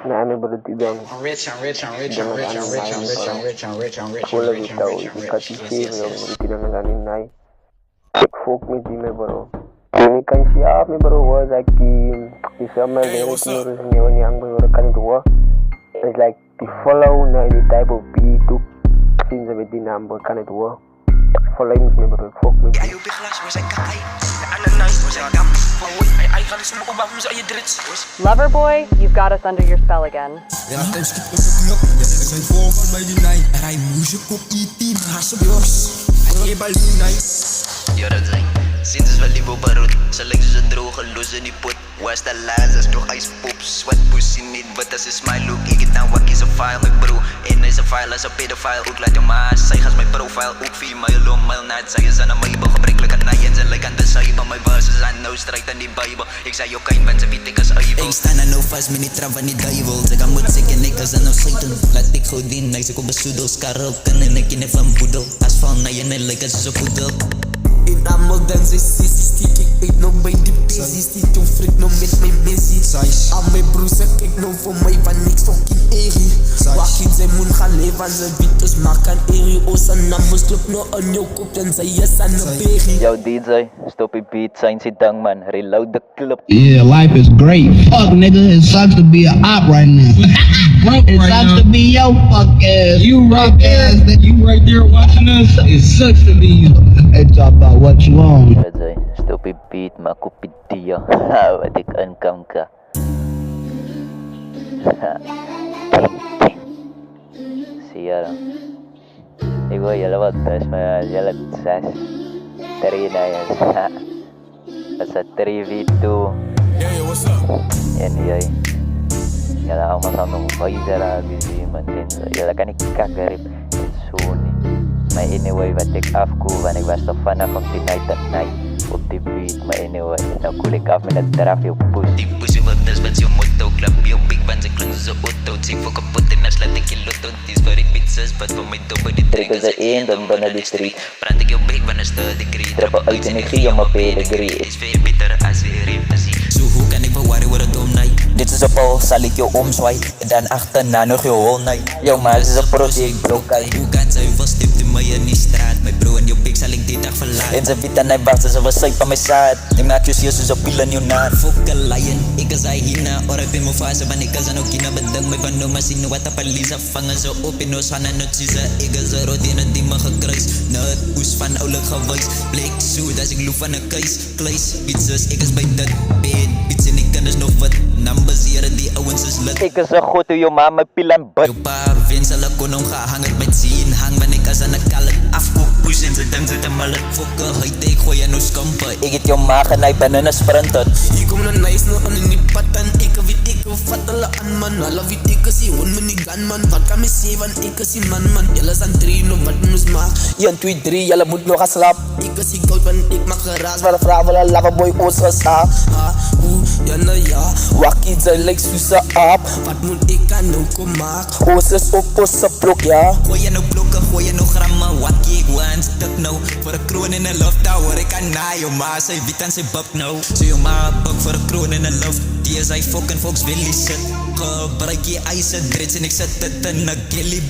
Nah, me bro, tidang. I'm rich, I'm rich, I'm rich, I'm Tidang rich, ang I'm rich, I'm lain rich, parang I'm rich, I'm rich, I'm rich, I'm kulang rich, I'm itaw. rich, I'm rich. Ikatisi Yes, yes, me yes. bro, tidang ang lain nai. Ik folk me di me bro. Ini kan siap me bro, was like the summer lyric me bro, senyawa yang bro kan dua. It's like the follow na any type of beat to since with the number kan it dua. Follow me bro, folk me. Ayaw biglas, wasay kakay. Naananay, wasay gam. Ay kalis mo ubang mo sa iyo dirits. Loverboy, you've got us under your spell again. Ja, en schiet op de knop. Ja, ik zijn voor van mij die night. En hij moest op E.T. Hasse bos. Hij heeft al die night. Ja, dat zijn. Sinds wel lief op rood. Zolang ze droge los in die pot. Was de laatste, als nog ijs pops. Wat pussy niet, wat als een smile look. Ik het nou wat is een file, mijn bro. En is een file als een pedophile. Ook laat je maas, zij gaat mijn profile. Ook viel mij long, mijl na het. Zij is aan mijn gebrekkelijk aan naaien. Ze lijkt aan de zijbe. Mijn baas is aan nou strijd aan die bijbel. Ik zei ook geen mensen, weet ik als evil. Ik sta na nou vast, met die trap van die duivel. Ze kan moet zeker en ik als aan nou Satan. Laat ik goed in, ik zeg op een pseudo. Skarel kan en ik in van boedel. As van na je net lijkt als een poedel. In allemaal dansen, sissie, stiek. Ik eet nog bij die busy. Stiek jong frik nog met mijn busy. Al mijn broers en kijk nog voor mij van niks fucking eri. Wacht in zijn mond gaan leven aan zijn video's. Maak aan eri. Osa numbers klop nog aan jou kop. Dan zei je aan een berry. Yo DJ, stop je beat, zijn ze dang man. Reload the club. Yeah, life is great. Fuck, nigga, it sucks to be an op right now. It sucks to be your fuck ass. You right there. You right there watching us. It sucks to be you. Hey, talk about what you on. DJ, stop je beat, maar kopie dia. Wat ik aankom ka. Zie je dan? Ik wil jullie wat thuis, maar jullie 6. 3 na yan. Basta 3v2. Hey, what's up? Yan yay. Yala ako masamang visor busy man din. Yala kan ik kagarip. Sony. Maar anyway, wat ik afkoel, want ik was toch vanaf op die night at night. Op die beat, maar anyway. Nou koel ik af met een draf, yo pussy. Die pussy wat is met zijn motto. Klap je big band, ze klinkt zo auto. Zie voor kapot en dan slaat ik je lotto. Het is voor ik beat 6, wat voor mij dope die Trek als 1, dan ben naar die street. Praat ik jou big, wanneer stel degree. Trappen uit en ik gie om mijn pedigree. Is veel beter als weer in passie. Zo hoe kan ik bewaren waar het om night. Dit is een bal, zal ik jou omzwaai. En dan achterna nog jou whole night. Yo, maar het is een protie, ik broke uit. Hoe kan zij wel stipte mij in die straat. Mijn bro en jouw pik zal ik die dag verlaten. En ze weet aan hij wacht, ze was safe van mijn zaad. Ik maak je zie, ze pielen nieuw naad. Fuck a lion, ik is hij hierna. Orap in mijn fase, want ik is aan ook hierna. Bedankt mij van no, maar zien wat op Alisa. Vangen ze op in ons van en het ze. Ik is een rodine die me gekruis. Na het oes van oulik gewijs. Bleek zoet als ik loop van een keis. Kleis, pizzas, ik is bij dat bed. Pizza en ik kan dus nog wat. Numbers hier, die ouwens is lit. Ik is een goed, jou mama pilan bud. Jou pa, wens hulle kon hom gehang het met zien. Hang van ik as aan een kalk. Afkoop, push en ze ding zit een mallet. Fokke, huid, ik gooi aan ons kampen. Ik het jou maag en hij ben in een sprinter. Hier kom na nice no aan in die patan. Ik weet ik vat hulle aan man. Alle weet ek is die hond met die gun man. Wat kan my sê want ek is die man. Julle is aan 3 nog wat moes maak. 1, 2, 3, julle moet nog gaan slaap. Ek is die goud want ek maak geraas. Waar vraag wil 'n loverboy ons gestaap. Ha, hoe, ja nou ja. Wakkie sy lyk soos 'n aap. Wat moet ek aan nou kom maak? Ons is op ons se blok ja. Gooi je nou blokken, gooi je nou grammen. Wakkie, ik wil een stuk nou. Voor een kroon in de lucht, daar hoor ik aan na. Yo ma, zij wit en zij buk nou. Zo yo ma, buk voor een kroon in de lucht. Die is hij fucking fox willy shit. Gebruik je ijzer dreads en ik zet het in een gilly.